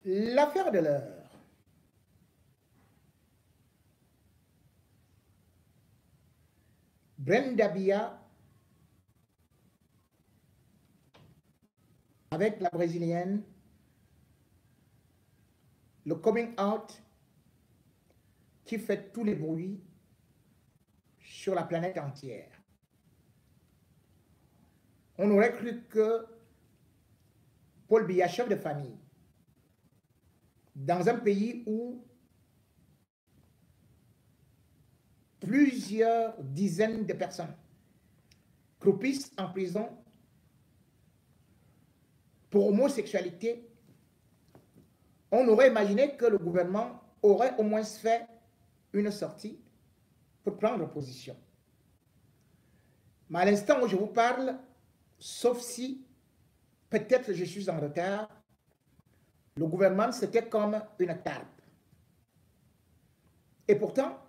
L'affaire de l'heure. Brenda Bia avec la brésilienne, le coming out qui fait tous les bruits sur la planète entière. On aurait cru que Paul Biya, chef de famille, dans un pays où plusieurs dizaines de personnes croupissent en prison pour homosexualité, on aurait imaginé que le gouvernement aurait au moins fait une sortie pour prendre position. Mais à l'instant où je vous parle, sauf si peut-être je suis en retard, le gouvernement c'était comme une carpe. Et pourtant,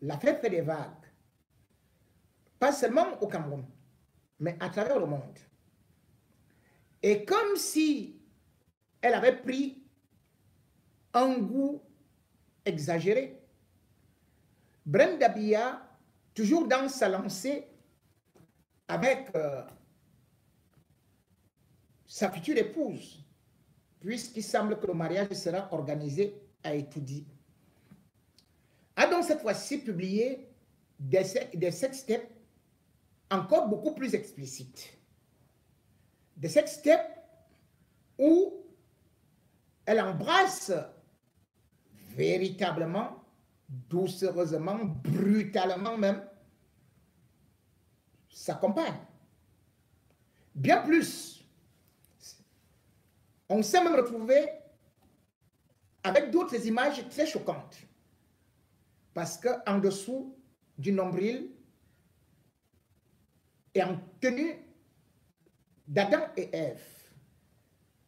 l'affaire fait des vagues. Pas seulement au Cameroun, mais à travers le monde. Et comme si elle avait pris un goût exagéré, Brenda Bia, toujours dans sa lancée avec sa future épouse, puisqu'il semble que le mariage sera organisé, a été dit, a donc cette fois-ci publié des sextapes encore beaucoup plus explicites. Des sextapes où elle embrasse véritablement, doucereusement, brutalement même, sa compagne. Bien plus, on s'est même retrouvé avec d'autres images très choquantes. Parce qu'en dessous du nombril et en tenue d'Adam et Ève,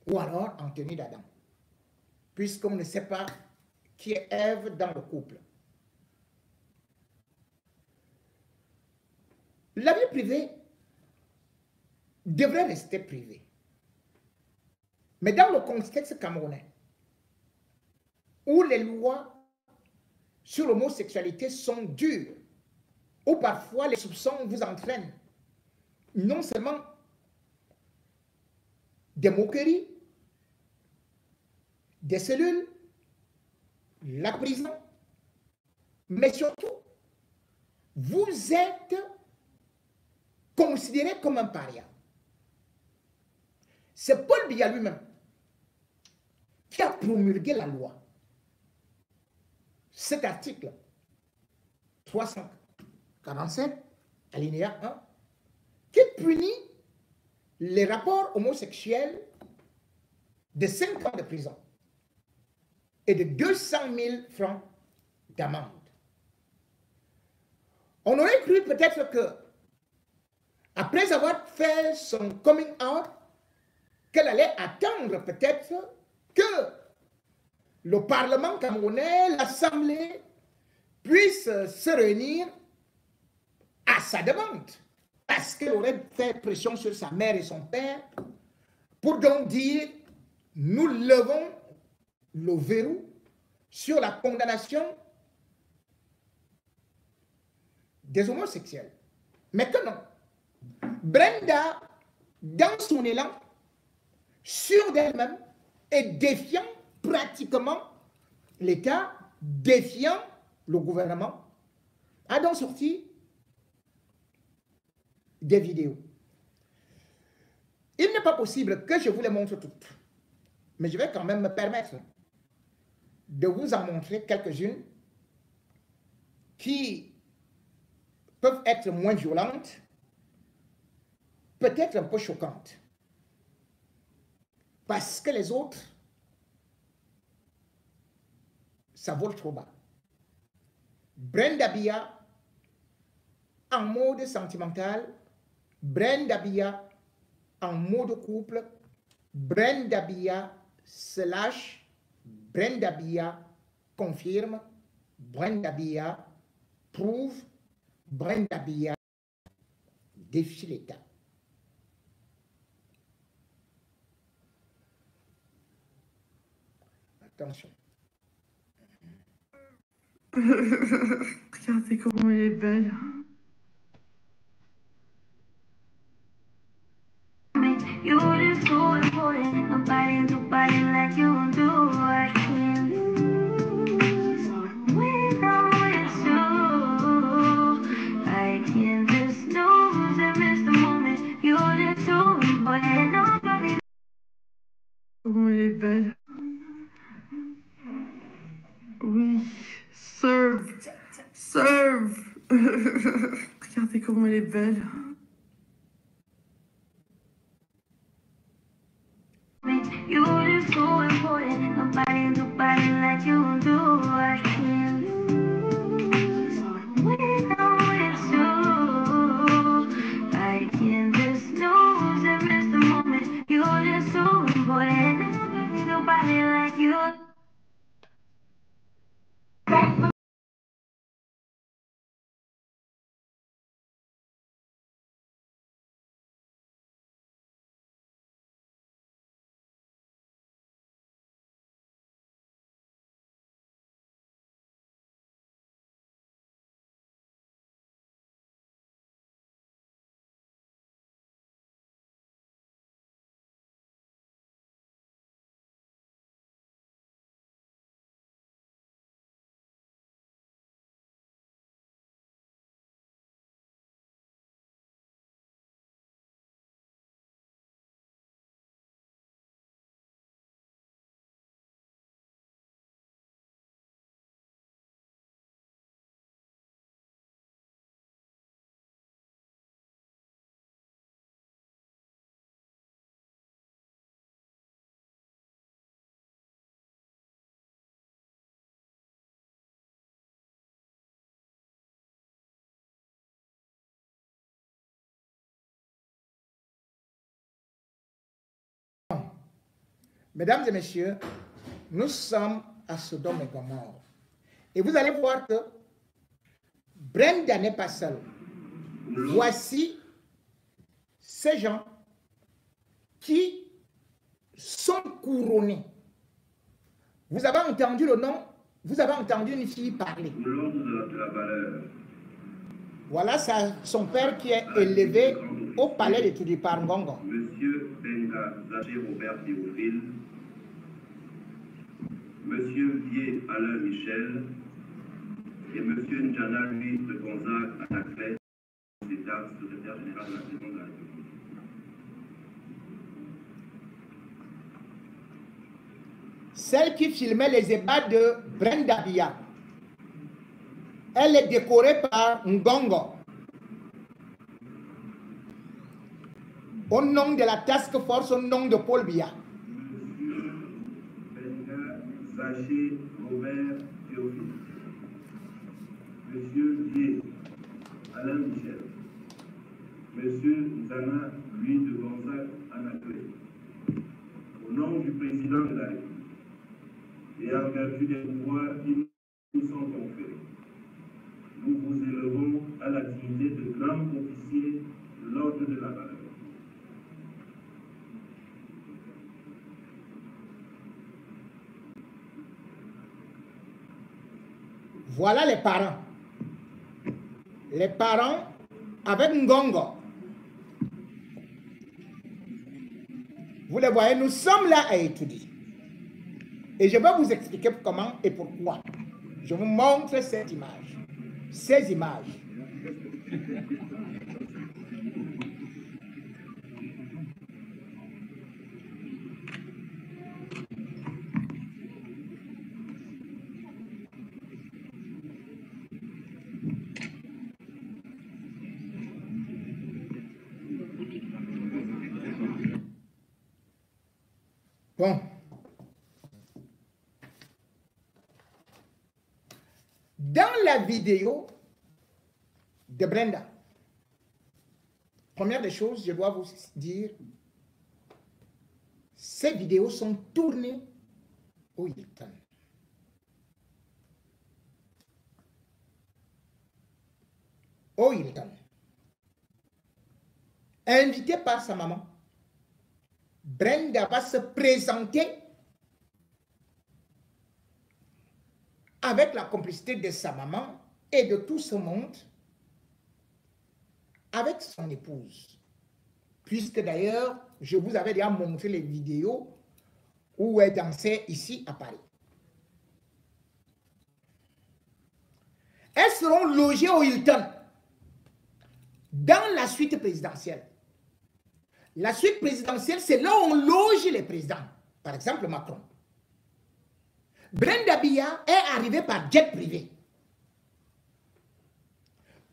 ou alors en tenue d'Adam, puisqu'on ne sait pas qui est Ève dans le couple. La vie privée devrait rester privée. Mais dans le contexte camerounais, où les lois sur l'homosexualité sont dures, où parfois les soupçons vous entraînent non seulement des moqueries, des cellules, la prison, mais surtout, vous êtes considéré comme un paria. C'est Paul Biya lui-même qui a promulgué la loi. Cet article 347, alinéa 1, qui punit les rapports homosexuels de 5 ans de prison et de 200 000 francs d'amende. On aurait cru peut-être que, après avoir fait son coming out, qu'elle allait attendre peut-être que le Parlement camerounais, l'Assemblée, puisse se réunir à sa demande. Parce qu'elle aurait fait pression sur sa mère et son père pour donc dire, nous levons le verrou sur la condamnation des homosexuels. Mais que non. Brenda, dans son élan, sûre d'elle-même et défiant pratiquement l'État, défiant le gouvernement, a donc sorti des vidéos. Il n'est pas possible que je vous les montre toutes, mais je vais quand même me permettre de vous en montrer quelques-unes qui peuvent être moins violentes, peut-être un peu choquantes, parce que les autres, ça vole trop bas. Brenda Bia en mode sentimental, Brenda Bia en mode couple, Brenda Bia se lâche, Brenda Bia confirme, Brenda Bia prouve, Brenda Bia défie l'État. Attention. Regardez comment elle est belle. You just so important. Nobody like you do. I can't lose without you. I can't just snooze and miss the moment. You just so important. Nobody. Comment elle est belle. Oui. Serve. Serve. Regardez comment elle est belle. You just so important. Nobody like you do. I can't lose without you. I can't just snooze and miss the moment. You just so important. Nobody like you. Mesdames et messieurs, nous sommes à Sodome et Gomorrhe. Et vous allez voir que Brenda n'est pas seule. Voici ces gens qui sont couronnés. Vous avez entendu le nom, vous avez entendu une fille parler. Voilà son père qui est élevé au palais de Tudiparongo. Monsieur Benga Zaché Robert Théophile, Monsieur Vier Alain Michel et Monsieur Njana Louis de Gonzague Anaclet, d'État, secrétaire général de la Présidence de la République. Celle qui filmait les ébats de Brenda Bia, elle est décorée par Ngongo au nom de la task force, au nom de Paul Biya. Benga Zaché Robert Théophile, Monsieur Vier Alain Michel, Monsieur Njana Louis de Gonzague Anaclet, au nom du président de la République et en vertu des pouvoirs qui nous sont conférés, nous vous élevons à la dignité de grand officier de l'ordre de la valeur. Voilà les parents. Les parents avec Ngongo. Vous les voyez, nous sommes là à étudier. Et je vais vous expliquer comment et pourquoi. Je vous montre cette image. Ces images. Bon. Dans la vidéo de Brenda, première des choses, je dois vous dire, ces vidéos sont tournées au Hilton. Au Hilton. Invitée par sa maman, Brenda va se présenter avec la complicité de sa maman et de tout ce monde, avec son épouse. Puisque d'ailleurs, je vous avais déjà montré les vidéos où elle dansait ici à Paris. Elles seront logées au Hilton dans la suite présidentielle. La suite présidentielle, c'est là où on loge les présidents. Par exemple, Macron. Brenda Biya est arrivée par jet privé.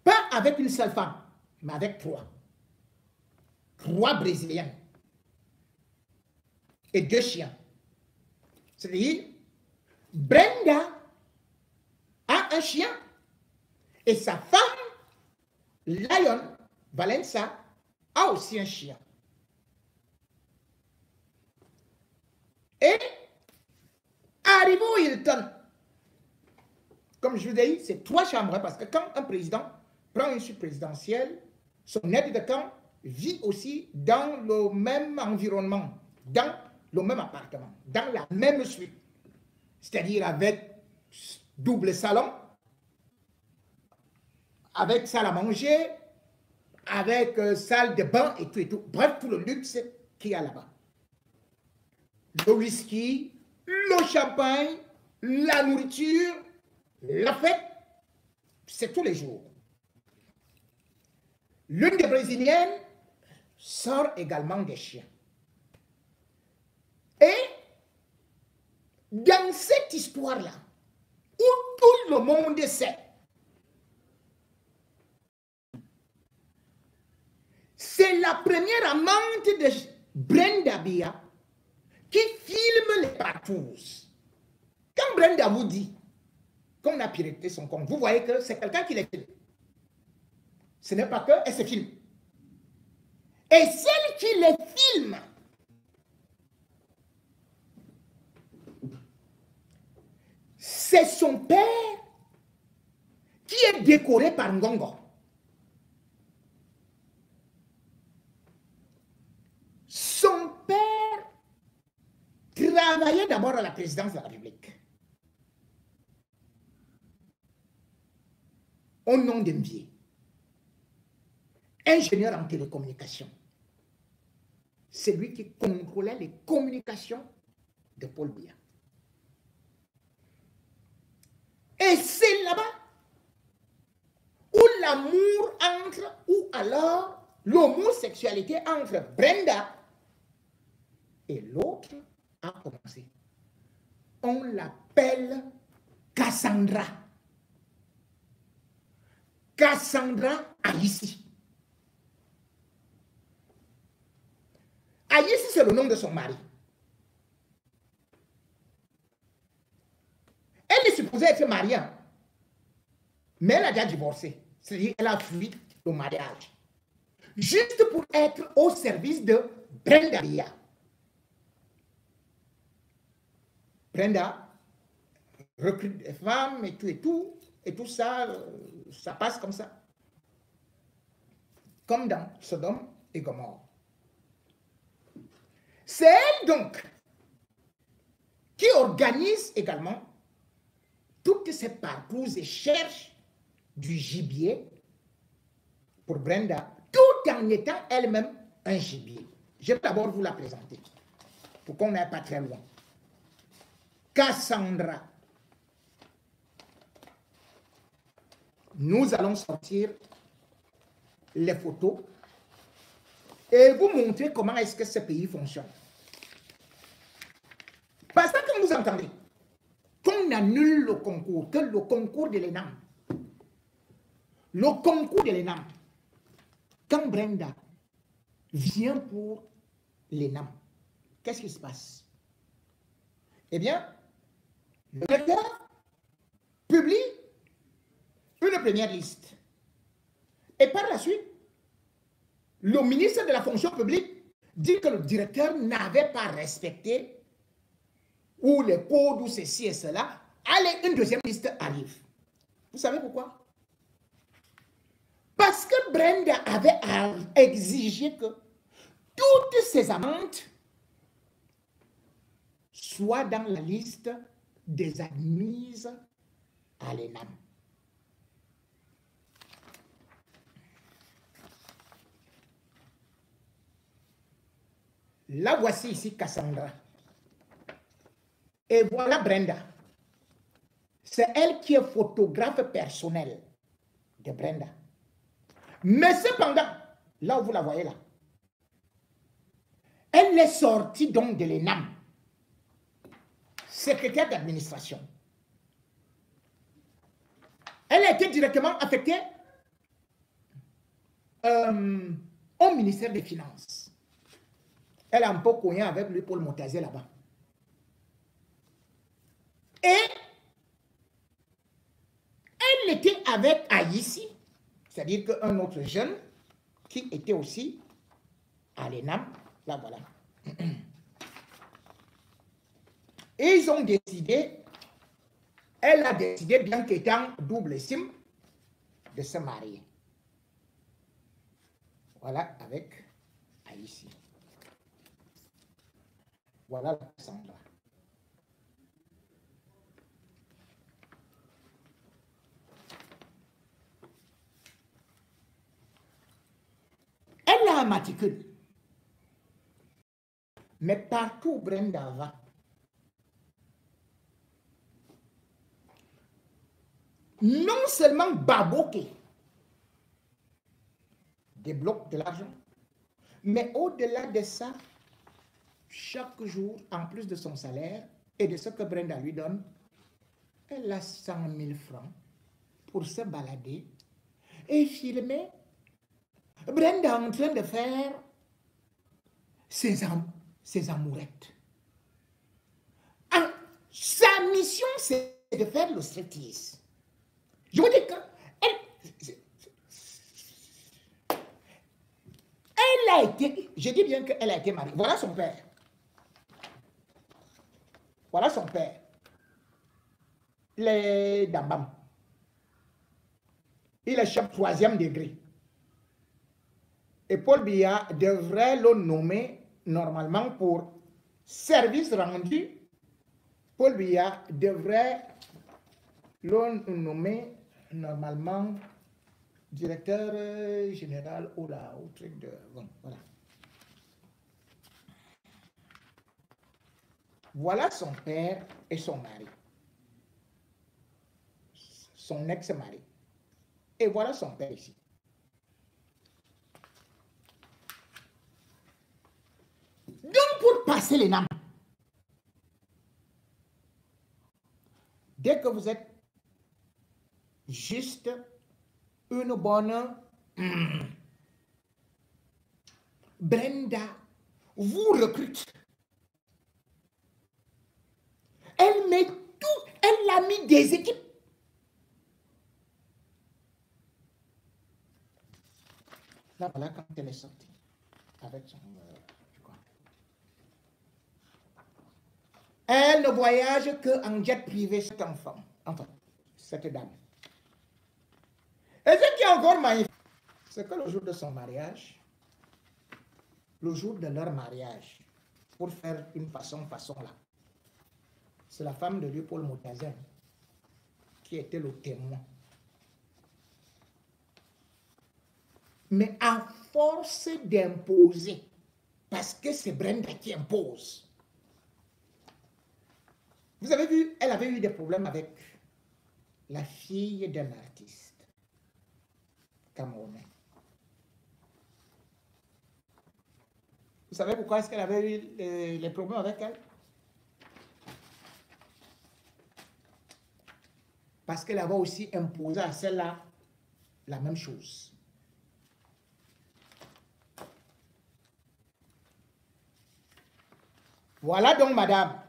Pas avec une seule femme, mais avec trois. Trois Brésiliennes. Et 2 chiens. C'est-à-dire, Brenda a un chien. Et sa femme, Lion Valença, a aussi un chien. Et arrivé au Hilton, comme je vous ai dit, c'est 3 chambres, parce que quand un président prend une suite présidentielle, son aide de camp vit aussi dans le même environnement, dans le même appartement, dans la même suite. C'est-à-dire avec double salon, avec salle à manger, avec salle de bain et tout et tout. Bref, tout le luxe qu'il y a là-bas. Le whisky, le champagne, la nourriture, la fête, c'est tous les jours. L'une des Brésiliennes sort également des chiens. Et dans cette histoire-là, où tout le monde sait, c'est la première amante de Brenda Biya qui filme les partous. Quand Brenda vous dit qu'on a piraté son compte, vous voyez que c'est quelqu'un qui les filme. Ce n'est pas qu'elle se filme. Et celle qui les filme, c'est son père qui est décoré par Ngongo. Son père travaillait d'abord à la présidence de la République. Au nom d'Envier. Ingénieur en télécommunications. C'est lui qui contrôlait les communications de Paul Biya. Et c'est là-bas où l'amour entre, ou alors l'homosexualité entre Brenda et l'autre a commencé. On l'appelle Cassandra. Cassandra Ayissi. Ayissi, c'est le nom de son mari. Elle est supposée être mariée, mais elle a déjà divorcé. C'est-à-dire qu'elle a fui le mariage. Juste pour être au service de Brenda Biya. Brenda recrute des femmes et tout ça, ça passe comme ça. Comme dans Sodome et Gomorrhe. C'est elle donc qui organise également toutes ces partous et cherche du gibier pour Brenda, tout en étant elle-même un gibier. Je vais d'abord vous la présenter pour qu'on n'aille pas très loin. Cassandra. Nous allons sortir les photos et vous montrer comment est-ce que ce pays fonctionne. Parce que quand vous entendez qu'on annule le concours, que le concours de l'ENAM, quand Brenda vient pour l'ENAM, qu'est-ce qui se passe? Eh bien, le directeur publie une première liste. Et par la suite, le ministre de la fonction publique dit que le directeur n'avait pas respecté ou les codes ou ceci et cela. Allez, une deuxième liste arrive. Vous savez pourquoi? Parce que Brenda avait exigé que toutes ses amantes soient dans la liste des admises à l'ENAM. La voici ici Cassandra. Et voilà Brenda. C'est elle qui est photographe personnelle de Brenda. Mais cependant, là où vous la voyez là, elle est sortie donc de l'ENAM, secrétaire d'administration. Elle a été directement affectée au ministère des Finances. Elle a un peu cogné avec lui Paul Montazier là-bas. Et elle était avec Aïssi, c'est-à-dire qu'un autre jeune qui était aussi à l'ENAM. Là, voilà. Et ils ont décidé, elle a décidé, bien qu'étant double SIM, de se marier. Voilà, avec Aïssi. Voilà Sandra. Elle a un matricule. Mais partout où Brenda va, non seulement Baboké débloque de l'argent, mais au-delà de ça, chaque jour, en plus de son salaire et de ce que Brenda lui donne, elle a 100 000 francs pour se balader et filmer Brenda en train de faire ses amourettes. Sa mission, c'est de faire le striptease. Je vous dis qu'elle a été, je dis bien qu'elle a été mariée. Voilà son père. Voilà son père. Les Dambam. Il est chef 3e degré. Et Paul Biya devrait le nommer normalement pour service rendu. Paul Biya devrait le nommer normalement directeur général ou là, au truc de... Bon, voilà. Voilà son père et son mari. Son ex-mari. Et voilà son père ici. Donc, pour passer les noms, dès que vous êtes juste une bonne Brenda vous recrute. Elle met tout, elle a mis des équipes. Là, voilà quand elle est sortie avec son... Elle ne voyage qu'en jet privé, cette enfant, enfin, cette dame. Et ce qui est encore magnifique, c'est que le jour de son mariage, le jour de leur mariage, pour faire une façon là, c'est la femme de lui, Paul Montazier, qui était le témoin. Mais à force d'imposer, parce que c'est Brenda qui impose. Vous avez vu, elle avait eu des problèmes avec la fille d'un artiste camerounais. Vous savez pourquoi est-ce qu'elle avait eu les problèmes avec elle? Parce qu'elle avait aussi imposé à celle-là la même chose. Voilà donc, madame,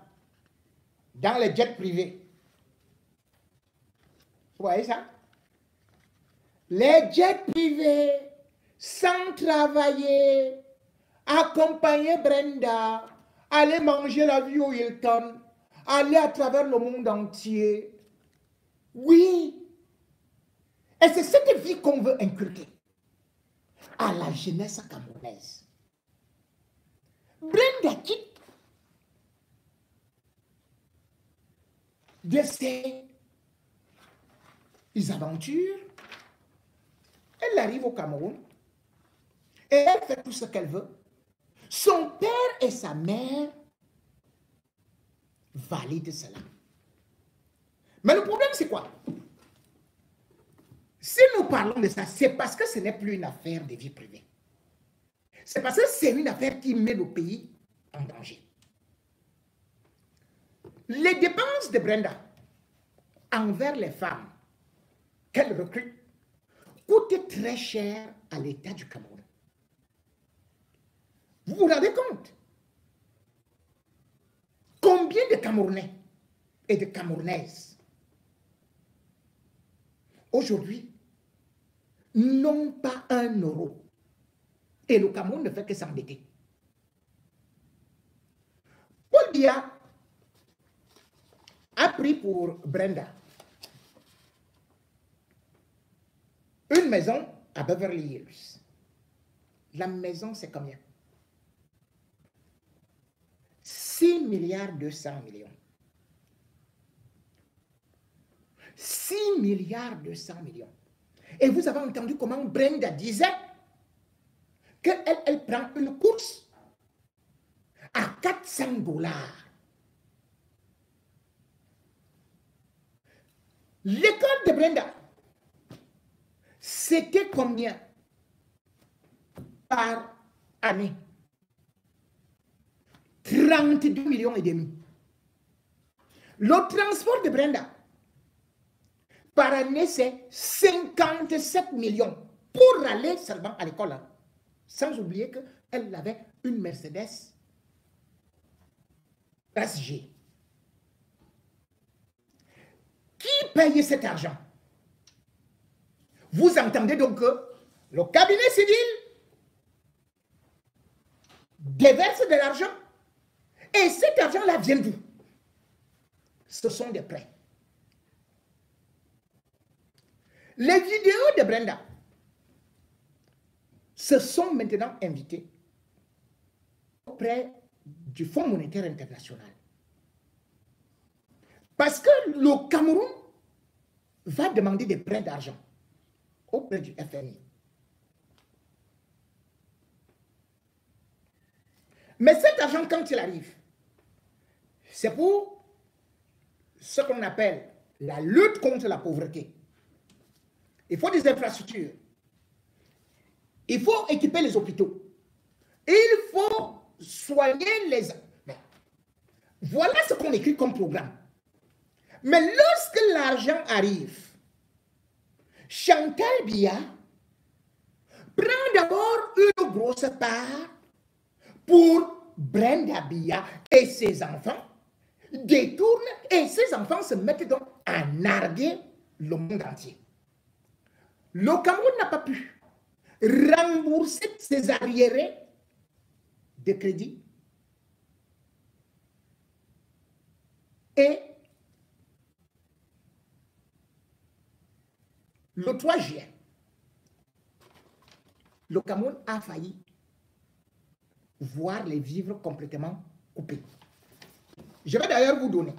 dans les jets privés. Vous voyez ça? Les jets privés, sans travailler, accompagner Brenda, aller manger la vie au Hilton, aller à travers le monde entier. Oui. Et c'est cette vie qu'on veut inculquer à la jeunesse camerounaise. Brenda quitte de ses ils aventurent. Elle arrive au Cameroun et elle fait tout ce qu'elle veut. Son père et sa mère valident cela. Mais le problème, c'est quoi? Si nous parlons de ça, c'est parce que ce n'est plus une affaire de vie privée. C'est parce que c'est une affaire qui met le pays en danger. Les dépenses de Brenda envers les femmes qu'elle recrute coûtent très cher à l'État du Cameroun. Vous vous rendez compte? Combien de Camerounais et de Camerounaises aujourd'hui n'ont pas un euro et le Cameroun ne fait que s'endetter? Paul Biya a pris pour Brenda une maison à Beverly Hills. La maison, c'est combien? 6 milliards 200 millions. 6 milliards 200 millions. Et vous avez entendu comment Brenda disait qu'elle prend une course à 400 $. L'école de Brenda, c'était combien par année? 32 millions et demi. Le transport de Brenda, par année, c'est 57 millions pour aller seulement à l'école. Hein. Sans oublier qu'elle avait une Mercedes SG. Qui payait cet argent? Vous entendez donc que le cabinet civil déverse de l'argent et cet argent-là vient d'où? Ce sont des prêts. Les vidéos de Brenda se sont maintenant invitées auprès du Fonds monétaire international. Parce que le Cameroun va demander des prêts d'argent auprès du FMI. Mais cet argent, quand il arrive, c'est pour ce qu'on appelle la lutte contre la pauvreté. Il faut des infrastructures. Il faut équiper les hôpitaux. Il faut soigner les... Voilà ce qu'on écrit comme programme. Mais lorsque l'argent arrive, Chantal Biya prend d'abord une grosse part pour Brenda Biya et ses enfants, détourne et ses enfants se mettent donc à narguer le monde entier. Le Cameroun n'a pas pu rembourser ses arriérés de crédit et le 3 juillet, le Cameroun a failli voir les vivres complètement coupés. Je vais d'ailleurs vous donner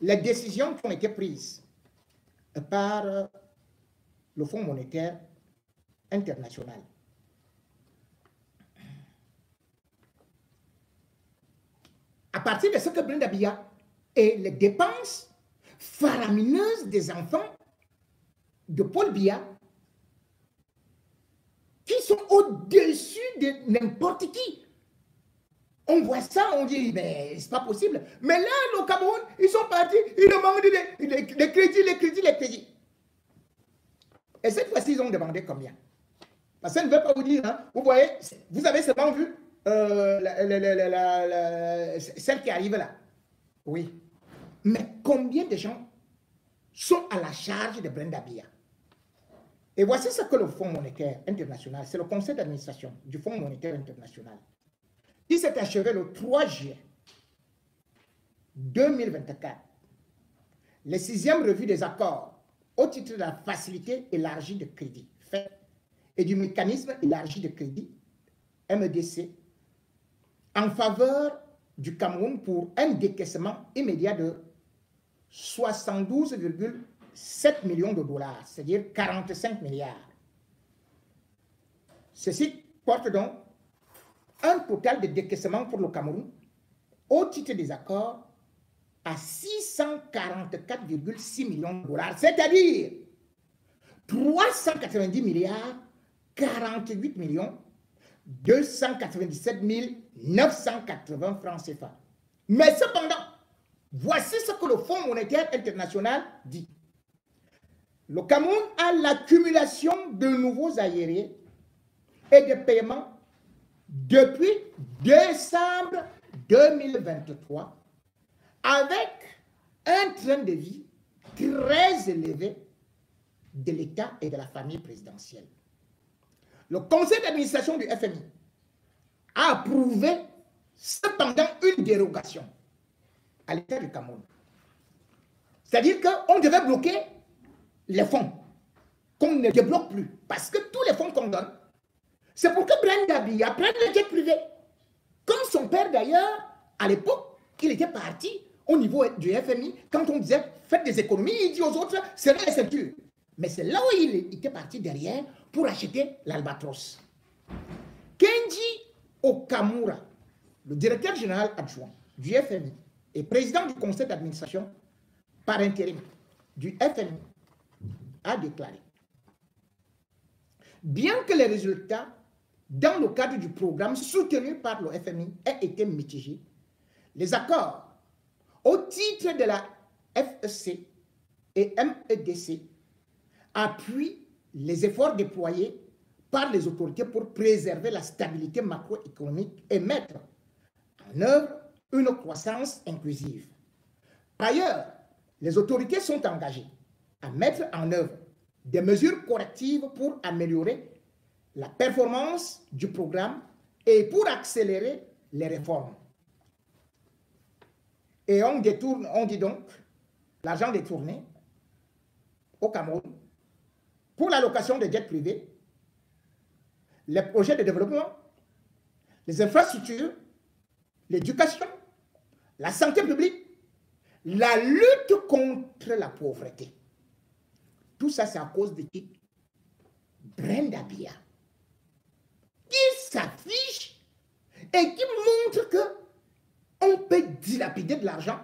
les décisions qui ont été prises par le Fonds monétaire international. À partir de ce que Brenda Biya et les dépenses faramineuses des enfants de Paul Biya, qui sont au-dessus de n'importe qui. On voit ça, on dit, mais c'est pas possible. Mais là, le Cameroun, ils sont partis, ils demandent les crédits. Et cette fois-ci, ils ont demandé combien? Parce que je ne veux pas vous dire, hein, vous voyez, vous avez seulement vu celle qui arrive là. Oui. Mais combien de gens sont à la charge de Brenda Biya? Et voici ce que le Fonds monétaire international, c'est le conseil d'administration du Fonds monétaire international, qui s'est achevé le 3 juillet 2024, les 6e revues des accords au titre de la facilité élargie de crédit fait et du mécanisme élargi de crédit MEDC en faveur du Cameroun pour un décaissement immédiat de 72,5 7 millions de dollars, c'est-à-dire 45 milliards. Ceci porte donc un total de décaissement pour le Cameroun au titre des accords à 644,6 millions de dollars, c'est-à-dire 390 milliards 48 millions 297 980 francs CFA. Mais cependant, voici ce que le Fonds monétaire international dit. Le Cameroun a l'accumulation de nouveaux aériens et de paiements depuis décembre 2023 avec un train de vie très élevé de l'État et de la famille présidentielle. Le conseil d'administration du FMI a approuvé cependant une dérogation à l'État du Cameroun. C'est-à-dire qu'on devait bloquer les fonds, qu'on ne débloque plus. Parce que tous les fonds qu'on donne, c'est pour que Brenda Biya prenne le jet privé. Comme son père d'ailleurs, à l'époque, il était parti au niveau du FMI, quand on disait faites des économies, il dit aux autres, c'est la ceinture. Mais c'est là où il était parti derrière pour acheter l'Albatros. Kenji Okamura, le directeur général adjoint du FMI et président du conseil d'administration par intérim du FMI, a déclaré: bien que les résultats dans le cadre du programme soutenu par le FMI aient été mitigés, les accords au titre de la FEC et MEDC appuient les efforts déployés par les autorités pour préserver la stabilité macroéconomique et mettre en œuvre une croissance inclusive. Par ailleurs, les autorités sont engagées à mettre en œuvre des mesures correctives pour améliorer la performance du programme et pour accélérer les réformes. Et on dit donc l'argent détourné au Cameroun pour l'allocation de jets privés, les projets de développement, les infrastructures, l'éducation, la santé publique, la lutte contre la pauvreté. Tout ça, c'est à cause de qui? Brenda Biya, qui s'affiche et qui montre que on peut dilapider de l'argent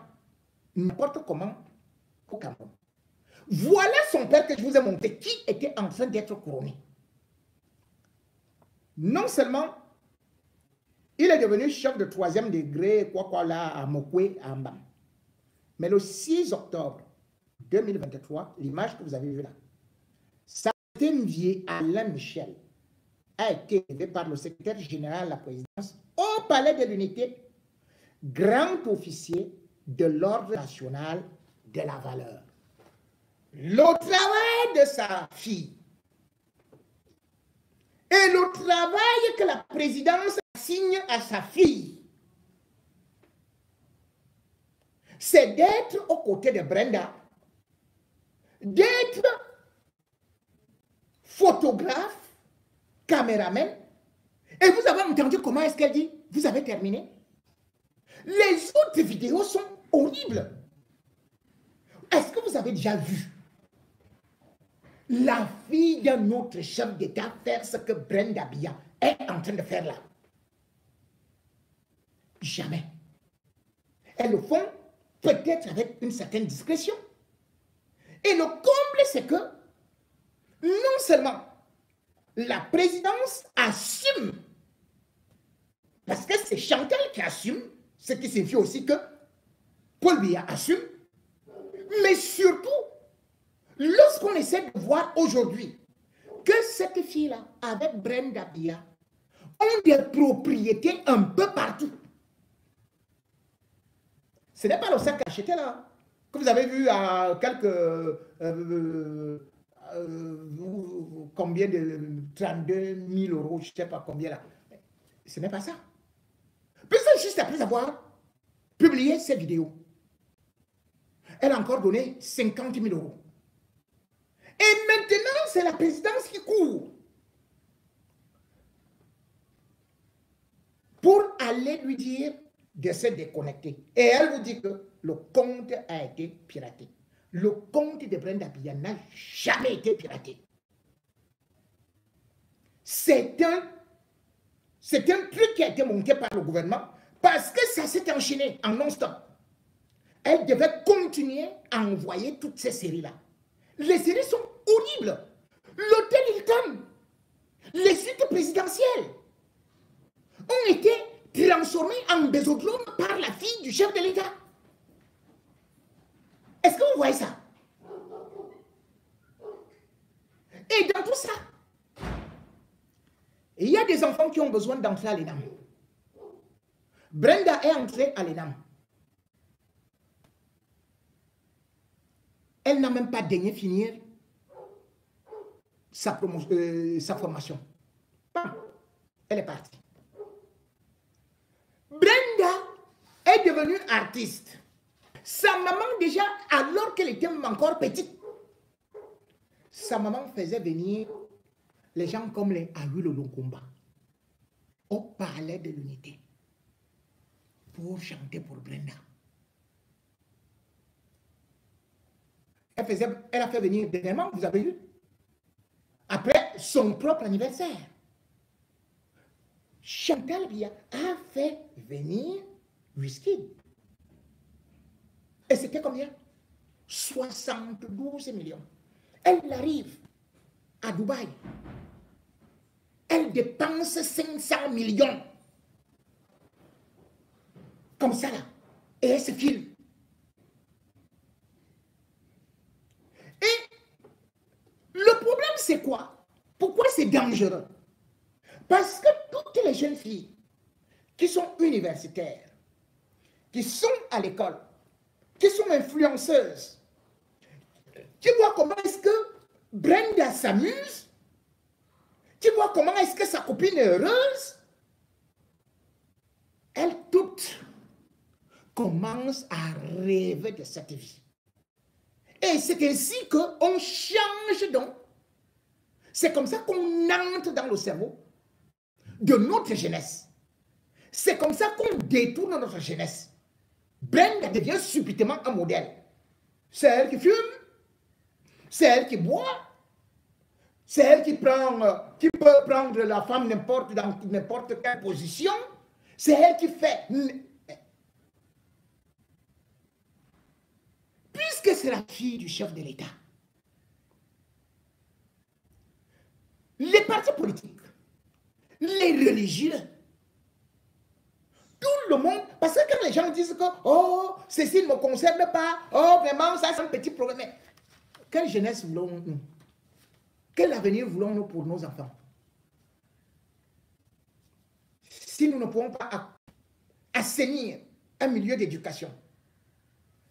n'importe comment au Cameroun. Voilà son père que je vous ai montré, qui était en train d'être couronné. Non seulement il est devenu chef de 3e degré, à Mokwe, à Mbam. Mais le 6 octobre 2023, l'image que vous avez vue là, Saint-Envier Alain Michel a été élevé par le secrétaire général de la présidence au Palais de l'Unité, grand officier de l'Ordre national de la valeur. Le travail de sa fille et le travail que la présidence assigne à sa fille, c'est d'être aux côtés de Brenda, d'être photographe, caméraman. Et vous avez entendu comment est-ce qu'elle dit? Vous avez terminé? Les autres vidéos sont horribles. Est-ce que vous avez déjà vu la fille d'un autre chef d'État faire ce que Brenda Biya est en train de faire là? Jamais. Elles le font peut-être avec une certaine discrétion. Et le comble, c'est que non seulement la présidence assume, parce que c'est Chantal qui assume, ce qui signifie aussi que Paul Biya assume, mais surtout, lorsqu'on essaie de voir aujourd'hui que cette fille-là, avec Brenda Biya, ont des propriétés un peu partout. Ce n'est pas le sac acheté là, que vous avez vu à quelques... combien de 32 000 euros, je ne sais pas combien là. Ce n'est pas ça. Puis c'est juste après avoir publié ces vidéos. Elle a encore donné 50 000 euros. Et maintenant, c'est la présidence qui court pour aller lui dire de se déconnecter. Et elle vous dit que le compte a été piraté. le compte de Brenda Biya n'a jamais été piraté. C'est un truc qui a été monté par le gouvernement parce que ça s'est enchaîné en non-stop. Elle devait continuer à envoyer toutes ces séries-là. Les séries sont horribles. L'hôtel Hilton, les suites présidentielles ont été transformées en bésodrome par la fille du chef de l'État. Est-ce que vous voyez ça? Et dans tout ça, il y a des enfants qui ont besoin d'entrer à l'ENAM. Brenda est entrée à l'ENAM. Elle n'a même pas daigné finir sa formation. Elle est partie. Brenda est devenue artiste. Sa maman déjà, alors qu'elle était encore petite, sa maman faisait venir les gens comme les Awilo Longomba au palais de l'unité pour chanter pour Brenda. Elle a fait venir dernièrement, vous avez vu, après son propre anniversaire. Chantal Biya a fait venir Wizkid. Et c'était combien? 72 millions. Elle arrive à Dubaï. Elle dépense 500 millions. Comme ça là. Et elle se filme. Et le problème c'est quoi? Pourquoi c'est dangereux? Parce que toutes les jeunes filles qui sont universitaires, qui sont à l'école, qui sont influenceuses, tu vois comment est-ce que Brenda s'amuse, tu vois comment est-ce que sa copine est heureuse, elles toutes commencent à rêver de cette vie. Et c'est ainsi qu'on change donc. C'est comme ça qu'on entre dans le cerveau de notre jeunesse. C'est comme ça qu'on détourne notre jeunesse. Brenda devient subitement un modèle. C'est elle qui fume, c'est elle qui boit, c'est elle qui peut prendre la femme dans n'importe quelle position, c'est elle qui fait. Puisque c'est la fille du chef de l'État, les partis politiques, les religieux, tout le monde, parce que quand les gens disent que oh, ceci ne me concerne pas, oh, vraiment, ça c'est un petit problème. Mais quelle jeunesse voulons-nous? Quel avenir voulons-nous pour nos enfants? Si nous ne pouvons pas assainir un milieu d'éducation,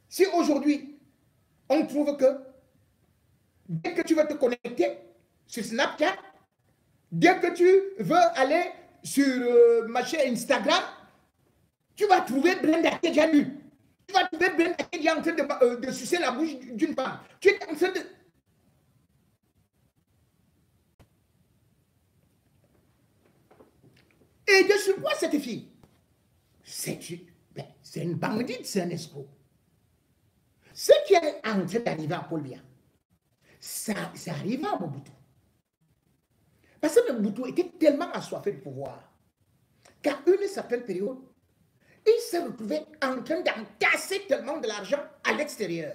si aujourd'hui on trouve que dès que tu veux te connecter sur Snapchat, dès que tu veux aller sur ma chaîne Instagram, tu vas trouver Brenda qui est déjà nue. Tu vas trouver Brenda qui est déjà en train de sucer la bouche d'une femme. Tu es en train de... Et de sur quoi cette fille? C'est une bandite, c'est un escroc. Ce qui est en train d'arriver à Paul Biya, ça arrive à Mobutu. Parce que Mobutu était tellement assoiffé de pouvoir qu'à une certaine période, il s'est retrouvé en train d'entasser tellement de l'argent à l'extérieur.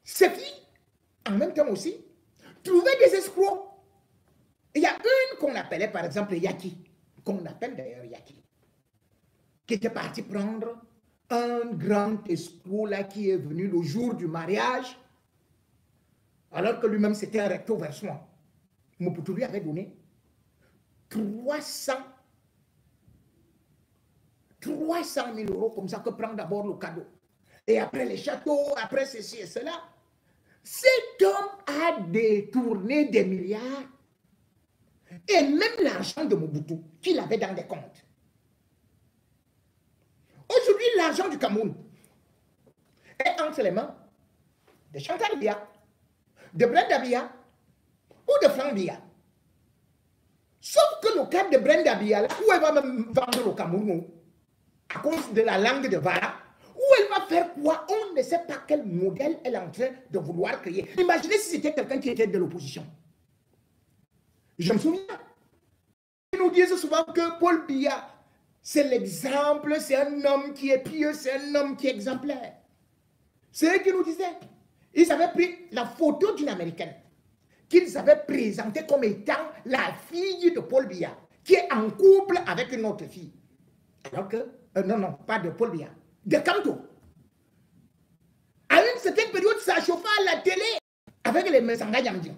Ces filles, en même temps aussi, trouvaient des escrocs. Il y a une qu'on appelait par exemple Yaki, qu'on appelle d'ailleurs Yaki, qui était parti prendre un grand escroc là qui est venu le jour du mariage, alors que lui-même c'était un recto versement. Mobutu lui avait donné 300 000 euros comme ça, que prendre d'abord le cadeau. Et après les châteaux, après ceci et cela. Cet homme a détourné des milliards. Et même l'argent de Mobutu qu'il avait dans des comptes. Aujourd'hui, l'argent du Cameroun est entre les mains de Chantal Biya, de Brenda Biya ou de Franck Biya. Sauf que le cas de Brenda Biya, où elle va même vendre le Cameroun, à cause de la langue de Vara, où elle va va faire quoi? On ne sait pas quel modèle elle est en train de vouloir créer. Imaginez si c'était quelqu'un qui était de l'opposition. Je me souviens. Ils nous disent souvent que Paul Biya, c'est l'exemple, c'est un homme qui est pieux, c'est un homme qui est exemplaire. C'est eux qui nous disaient. Ils avaient pris la photo d'une Américaine qu'ils avaient présentée comme étant la fille de Paul Biya, qui est en couple avec une autre fille. Alors que, non, pas de Paul Biya, de Kamto. À une certaine période, ça chauffait à la télé avec les Messanga Yamdian.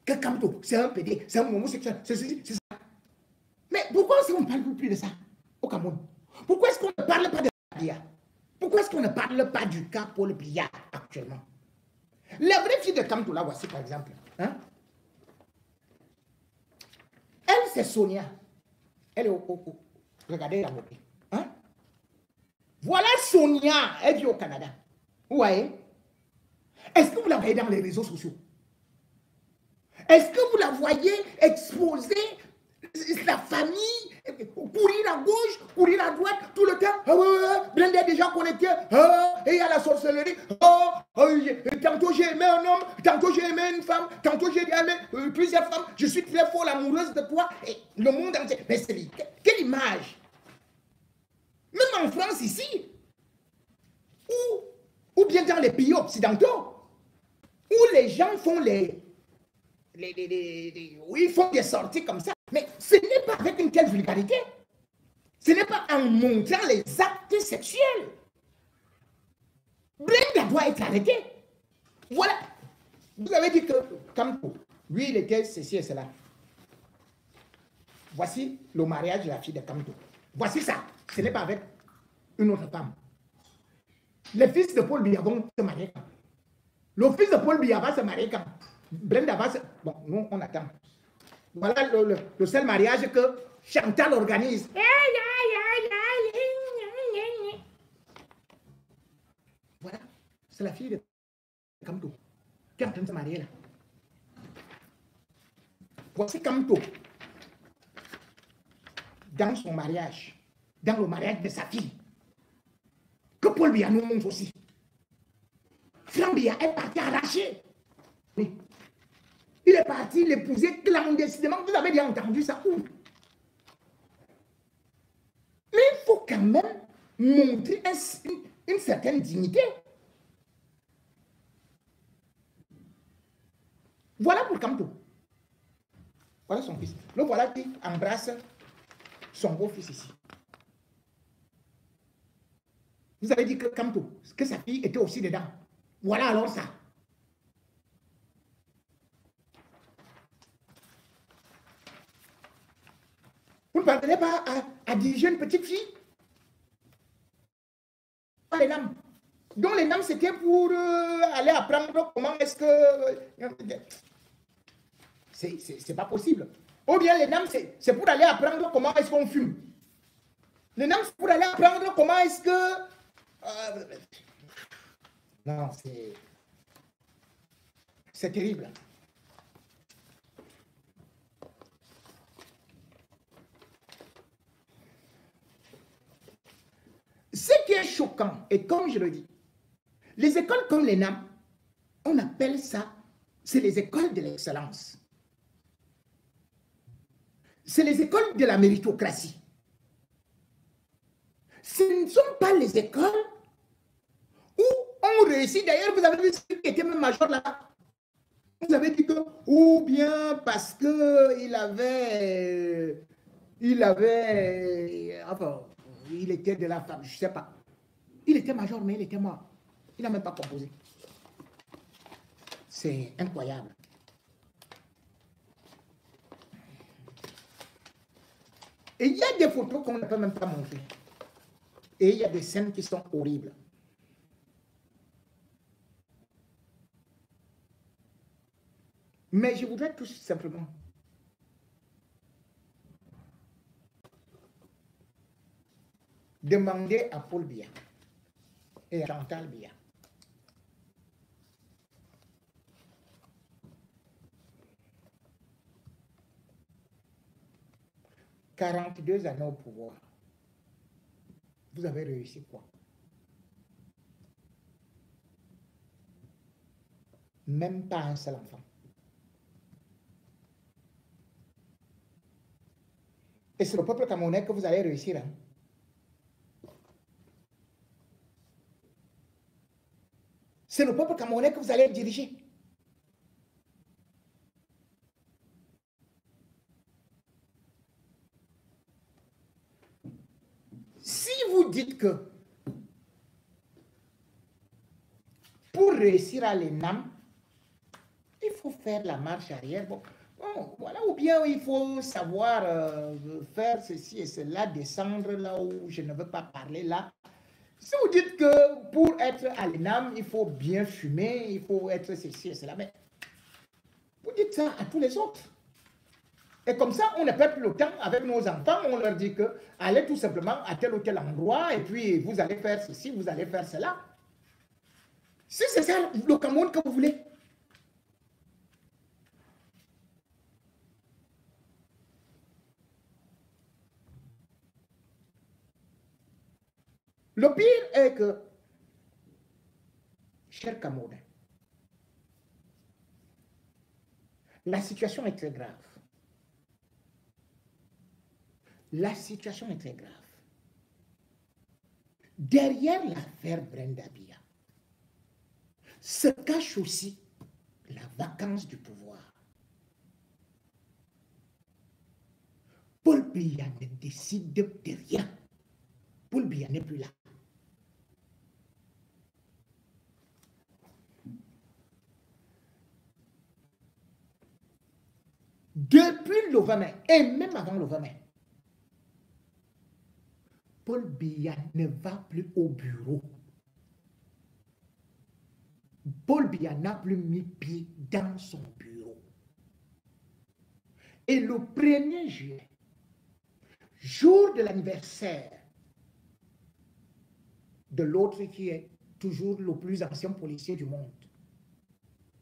Que Kamto, c'est un PD, c'est un homosexuel, c'est ceci, c'est ça. Mais pourquoi est-ce qu'on ne parle plus de ça au Cameroun? Pourquoi est-ce qu'on ne parle pas de Biya? Pourquoi est-ce qu'on ne parle pas du cas Paul Biya actuellement? La vraie fille de Kamto, là, voici par exemple. Hein? Elle, c'est Sonia. Elle est regardez la beauté. Hein? Voilà Sonia, elle vit au Canada. Vous voyez? Est-ce que vous la voyez dans les réseaux sociaux? Est-ce que vous la voyez exposer la famille, courir à gauche, courir à droite, tout le temps, blindé déjà connecté, et il y a la sorcellerie, tantôt j'ai aimé un homme, tantôt j'ai aimé une femme, tantôt j'ai aimé plusieurs femmes, je suis très folle amoureuse de toi, et le monde entier. Mais c'est quelle image? Même en France ici, ou bien dans les pays occidentaux, où les gens font oui, ils font des sorties comme ça. Mais ce n'est pas avec une telle vulgarité. Ce n'est pas en montrant les actes sexuels. Blenda doit être arrêté. Voilà. Vous avez dit que Kamto, lui, il était ceci et cela. Voici le mariage de la fille de Kamto. Voici ça. Ce n'est pas avec une autre femme. Les fils de Paul Biya vont se marier quand? Le fils de Paul Biya va se marier quand? Brenda va se... Bon, nous, on attend. Voilà le seul mariage que Chantal organise. Voilà, c'est la fille de Kamto qui est en train de se marier là. Voici Kamto dans son mariage, dans le mariage de sa fille, que Paul Biya nous montre aussi. Franck Biya est parti arracher. Oui. Il est parti l'épouser clandestinement. Vous avez bien entendu ça où? Mais il faut quand même montrer une certaine dignité. Voilà pour Kamto. Voilà son fils. Le voilà qui embrasse son beau-fils ici. Vous avez dit que Kamto, que sa fille était aussi dedans. Voilà alors ça. Vous ne parvenez pas à diriger une petite fille? Pas les lames. Donc les lames, c'était pour aller apprendre comment est-ce que... C'est pas possible. Ou bien les lames, c'est pour aller apprendre comment est-ce qu'on fume. Les lames, c'est pour aller apprendre comment est-ce que... Non, c'est terrible. Ce qui est choquant, et comme je le dis, les écoles comme l'ENAM, on appelle ça, c'est les écoles de l'excellence. C'est les écoles de la méritocratie. Ce ne sont pas les écoles où on réussit. D'ailleurs, vous avez vu celui qui était même major là. Vous avez dit que, ou bien parce qu'il enfin, il était de la femme, je ne sais pas. Il était major, mais il était mort. Il n'a même pas composé. C'est incroyable. Et il y a des photos qu'on ne peut même pas montrer. Et il y a des scènes qui sont horribles. Mais je voudrais tout simplement demander à Paul Biya et à Chantal Biya. « 42 années au pouvoir. Vous avez réussi quoi? Même pas un seul enfant. Et c'est le peuple camerounais que vous allez réussir. Hein. C'est le peuple camerounais que vous allez diriger. Si vous dites que pour réussir à l'ENAM, il faut faire la marche arrière. Bon, voilà, ou bien il faut savoir faire ceci et cela, descendre là où je ne veux pas parler là. Si vous dites que pour être à l'ENAM, il faut bien fumer, il faut être ceci et cela, mais vous dites ça à tous les autres. Et comme ça, on ne perd plus le temps avec nos enfants, on leur dit que allez tout simplement à tel ou tel endroit et puis vous allez faire ceci, vous allez faire cela. Si c'est ça le Cameroun que vous voulez. Le pire est que, chers Camerounais, la situation est très grave. La situation est très grave. Derrière l'affaire Brenda Biya se cache aussi la vacance du pouvoir. Paul Biya ne décide de rien. Paul Biya n'est plus là. Depuis le 20 mai, et même avant le 20 mai, Paul Biya ne va plus au bureau. Paul Biya n'a plus mis pied dans son bureau. Et le 1er juillet, jour de l'anniversaire de l'autre qui est toujours le plus ancien policier du monde,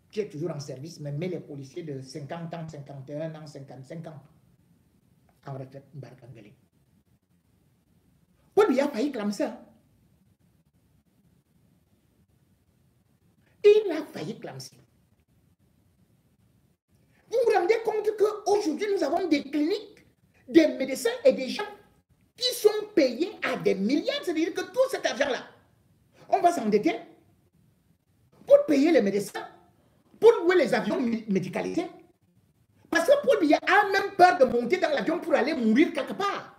qui est toujours en service, mais met les policiers de 50 ans, 51 ans, 55 ans en retraite, Mbarkangele. Paul Biya a failli clamser ça. Il a failli clamser. Vous vous rendez compte qu'aujourd'hui, nous avons des cliniques, des médecins et des gens qui sont payés à des milliards. C'est-à-dire que tout cet argent-là, on va s'endetter pour payer les médecins, pour louer les avions médicalisés. Parce que Paul Biya a même peur de monter dans l'avion pour aller mourir quelque part.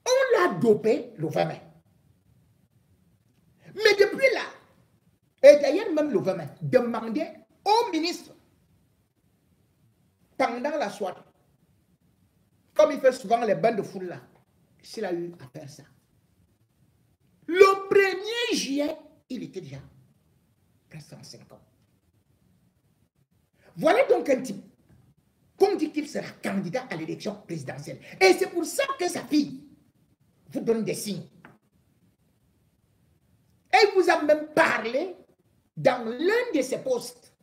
On l'a dopé le 20 mai. Mais depuis là, et d'ailleurs même le 20 mai, demandez au ministre, pendant la soirée, comme il fait souvent les bains de foule là, s'il a eu à faire ça. Le 1er juillet, il était déjà presque 105 ans. Voilà donc un type qu'on dit qu'il sera candidat à l'élection présidentielle. Et c'est pour ça que sa fille vous donne des signes. Elle vous a même parlé dans l'un de ses postes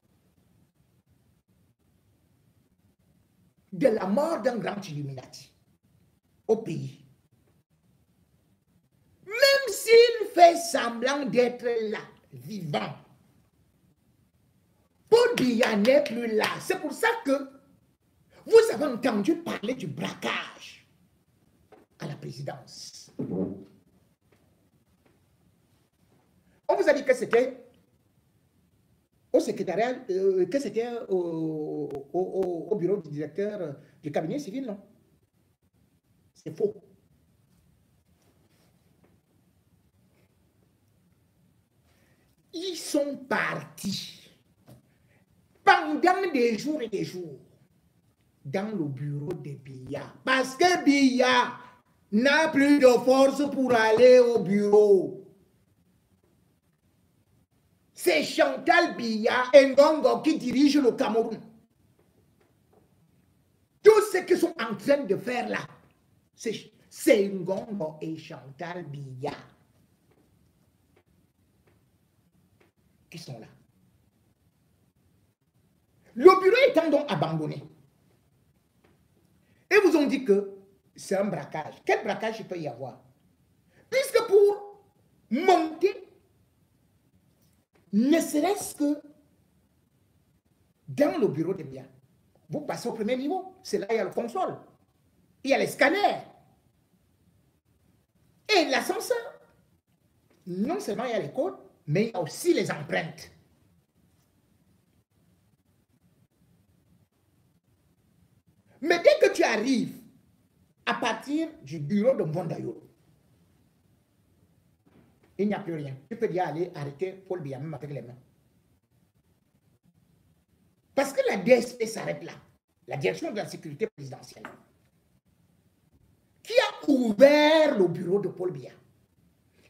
de la mort d'un grand Illuminati au pays. Même s'il fait semblant d'être là, vivant, Paul Biya n'est plus là. C'est pour ça que vous avez entendu parler du braquage à la présidence. On vous a dit que c'était au secrétariat, que c'était au bureau du directeur du cabinet civil, non? C'est faux. Ils sont partis pendant des jours et des jours dans le bureau de Biya. Parce que Biya n'a plus de force pour aller au bureau. C'est Chantal Biya et Ngongo qui dirigent le Cameroun. Tout ce qu'ils sont en train de faire là, c'est Ngongo et Chantal Biya qui sont là. Le bureau étant donc abandonné, et vous ont dit que c'est un braquage. Quel braquage il peut y avoir? Puisque pour monter, ne serait-ce que dans le bureau de Biya, vous passez au premier niveau. C'est là il y a le console. Il y a les scanners. Et l'ascenseur. Non seulement il y a les codes, mais il y a aussi les empreintes. Mais dès que tu arrives à partir du bureau de Mbondayo, il n'y a plus rien. Tu peux déjà aller arrêter Paul Biya même avec les mains. Parce que la DSP s'arrête là. La direction de la sécurité présidentielle. Qui a ouvert le bureau de Paul Biya.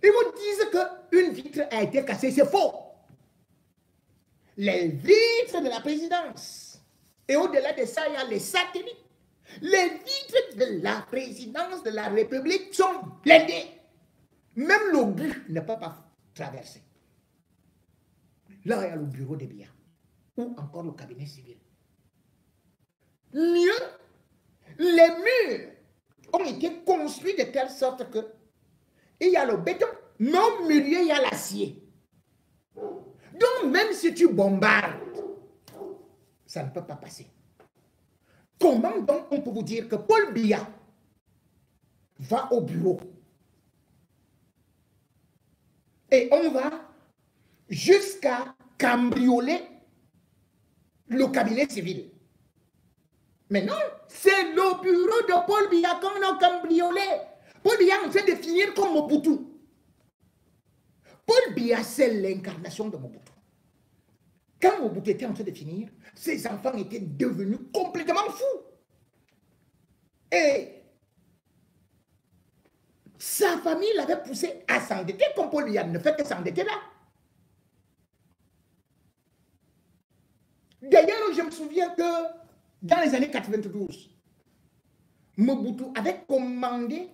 Ils vous disent qu'une vitre a été cassée. C'est faux. Les vitres de la présidence. Et au-delà de ça, il y a les satellites. Les vitres de la présidence de la République sont blindées. Même le bus ne peut pas traverser. Là, il y a le bureau de Biya. Ou encore le cabinet civil. Mieux, les murs ont été construits de telle sorte que il y a le béton, mais au milieu, il y a l'acier. Donc, même si tu bombardes, ça ne peut pas passer. Comment donc on peut vous dire que Paul Biya va au bureau et on va jusqu'à cambrioler le cabinet civil? Mais non, c'est le bureau de Paul Biya qu'on a cambriolé. Paul Biya est en train de finir comme Mobutu. Paul Biya, c'est l'incarnation de Mobutu. Quand Mobutu était en train de finir, ses enfants étaient devenus complètement fous. Et sa famille l'avait poussé à s'endetter comme Paul Biya ne fait que s'endetter là. D'ailleurs, je me souviens que dans les années 92, Mobutu avait commandé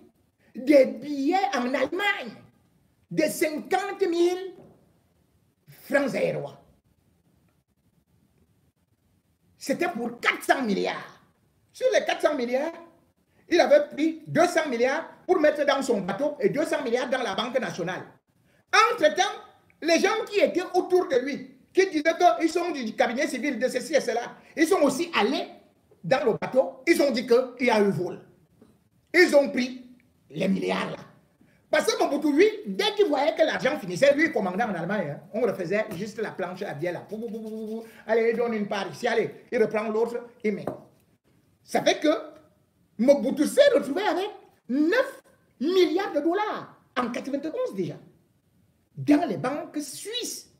des billets en Allemagne de 50 000 francs aérois. C'était pour 400 milliards. Sur les 400 milliards, il avait pris 200 milliards pour mettre dans son bateau et 200 milliards dans la Banque nationale. Entre-temps, les gens qui étaient autour de lui, qui disaient qu'ils sont du cabinet civil de ceci et cela, ils sont aussi allés dans le bateau, ils ont dit qu'il y a eu vol. Ils ont pris les milliards là. Parce que Mobutu, lui, dès qu'il voyait que l'argent finissait, lui, il commandait en Allemagne. Hein, on refaisait juste la planche à biais là. Allez, il donne une part ici, allez, il reprend l'autre, il met. Ça fait que Mobutu s'est retrouvé avec 9 milliards de dollars en 91 déjà, dans les banques suisses.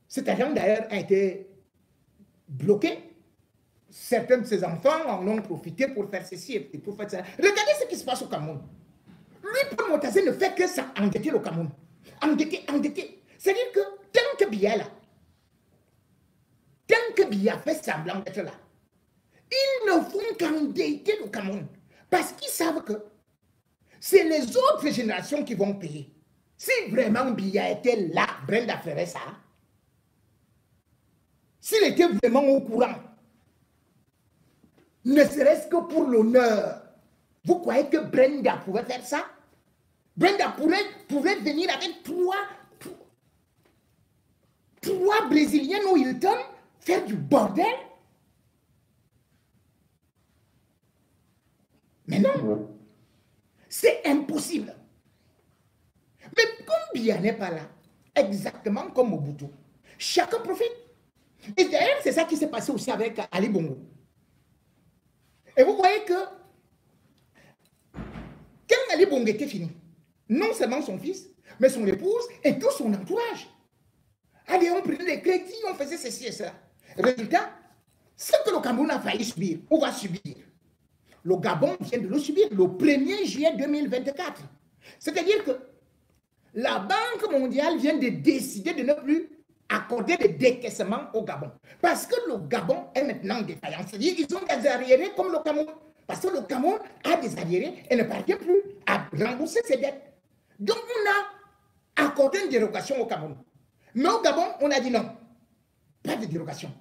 Cet argent d'ailleurs a été bloqué. Certains de ses enfants en ont profité pour faire ceci et pour faire ça. Regardez ce qui se passe au Cameroun. Lui, Paul Montazé ne fait que ça, endetter le Cameroun. Endetter, endetter. C'est-à-dire que tant que Biya est là, tant que Biya fait semblant d'être là, ils ne font qu'endetter le Cameroun. Parce qu'ils savent que c'est les autres générations qui vont payer. Si vraiment Biya était là, Brenda ferait ça. S'il était vraiment au courant, ne serait-ce que pour l'honneur, vous croyez que Brenda pouvait faire ça? Brenda pouvait venir avec trois Brésiliens au Hilton faire du bordel? Mais non, c'est impossible. Mais comme Biya n'est pas là, exactement comme Mobutu, chacun profite. Et d'ailleurs, c'est ça qui s'est passé aussi avec Ali Bongo. Et vous voyez que quand Ali Bongo était fini, non seulement son fils, mais son épouse et tout son entourage. Allez, on prenait des crédits, on faisait ceci et cela. Résultat, ce que le Cameroun a failli subir, on va subir. Le Gabon vient de le subir le 1er juillet 2024. C'est-à-dire que la Banque mondiale vient de décider de ne plus accorder de décaissement au Gabon. Parce que le Gabon est maintenant défaillant. C'est-à-dire qu'ils ont des arriérés comme le Cameroun. Parce que le Cameroun a des arriérés et ne parvient plus à rembourser ses dettes. Donc on a accordé une dérogation au Cameroun. Mais au Gabon, on a dit non. Pas de dérogation.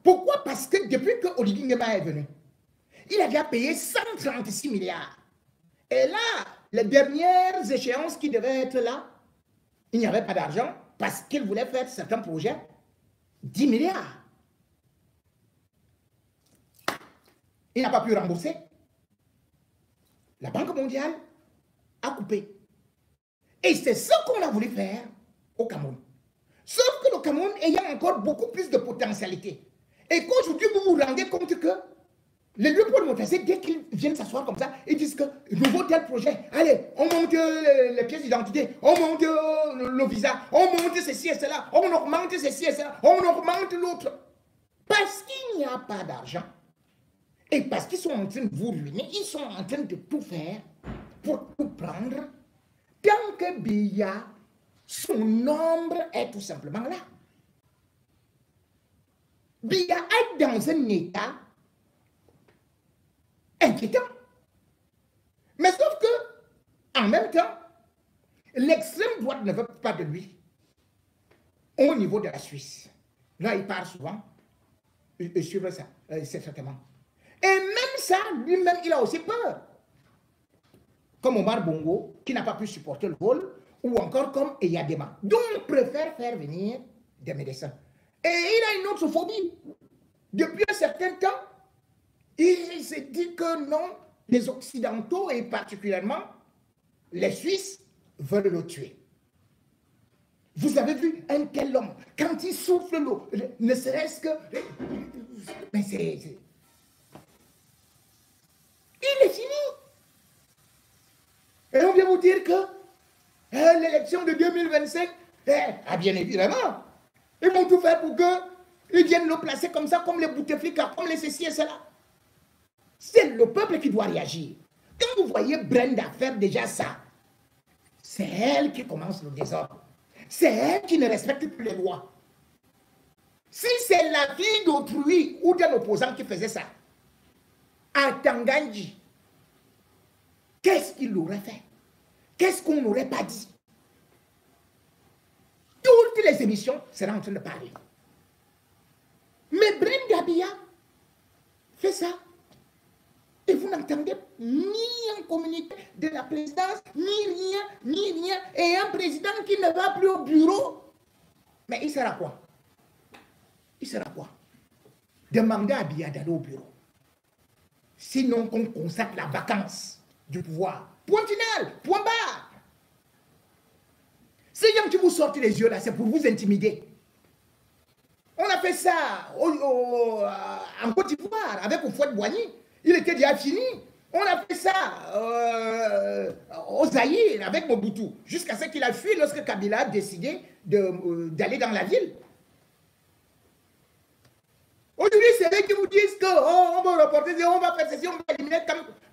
Pourquoi? Parce que depuis que Olivier Nguema est venu, il a déjà payé 136 milliards. Et là, les dernières échéances qui devaient être là, il n'y avait pas d'argent parce qu'il voulait faire certains projets, 10 milliards. Il n'a pas pu rembourser. La Banque mondiale a coupé. Et c'est ce qu'on a voulu faire au Cameroun. Sauf que le Cameroun ayant encore beaucoup plus de potentialité. Et qu'aujourd'hui, vous vous rendez compte que les Léopold Montazé, dès qu'ils viennent s'asseoir comme ça, ils disent que nouveau tel projet, allez, on monte les pièces d'identité, on monte le visa, on monte ceci et cela, on augmente ceci et cela, on augmente l'autre. Parce qu'il n'y a pas d'argent. Et parce qu'ils sont en train de vous ruiner, ils sont en train de tout faire pour tout prendre. Tant que Biya, son nombre est tout simplement là. Biya est dans un état inquiétant. Mais sauf que, en même temps, l'extrême droite ne veut pas de lui au niveau de la Suisse. Là, il parle souvent sur ça, c'est certainement. Et même ça, lui-même, il a aussi peur. Comme Omar Bongo, qui n'a pas pu supporter le vol, ou encore comme Eyadema, dont on préfère faire venir des médecins. Et il a une autre phobie. Depuis un certain temps, il s'est dit que non, les Occidentaux, et particulièrement les Suisses, veulent le tuer. Vous avez vu un tel homme, quand il souffle l'eau, ne serait-ce que... Mais c'est... Il est fini. Et on vient vous dire que l'élection de 2025, bien évidemment, ils vont tout faire pour qu'ils viennent le placer comme ça, comme les Bouteflika, comme les ceci et cela. C'est le peuple qui doit réagir. Quand vous voyez Brenda faire déjà ça, c'est elle qui commence le désordre. C'est elle qui ne respecte plus les lois. Si c'est la fille d'autrui ou d'un opposant qui faisait ça, à Tanganji, qu'est-ce qu'il aurait fait? Qu'est-ce qu'on n'aurait pas dit? Toutes les émissions seraient en train de parler. Mais Brenda Biya fait ça. Et vous n'entendez ni un communiqué de la présidence, ni rien. Et un président qui ne va plus au bureau. Mais il sera quoi? Il sera quoi? Demandez à Biya d'aller au bureau. Sinon qu'on consacre la vacance du pouvoir. Point final, point barre. Ces gens qui vous sortent les yeux là, c'est pour vous intimider. On a fait ça en Côte d'Ivoire avec Houphouët-Boigny. Il était déjà fini. On a fait ça au Zaïre avec Mobutu, jusqu'à ce qu'il a fui lorsque Kabila a décidé d'aller dans la ville. Aujourd'hui, c'est eux qui vous disent qu'on va reporter, on va faire ceci, on va éliminer.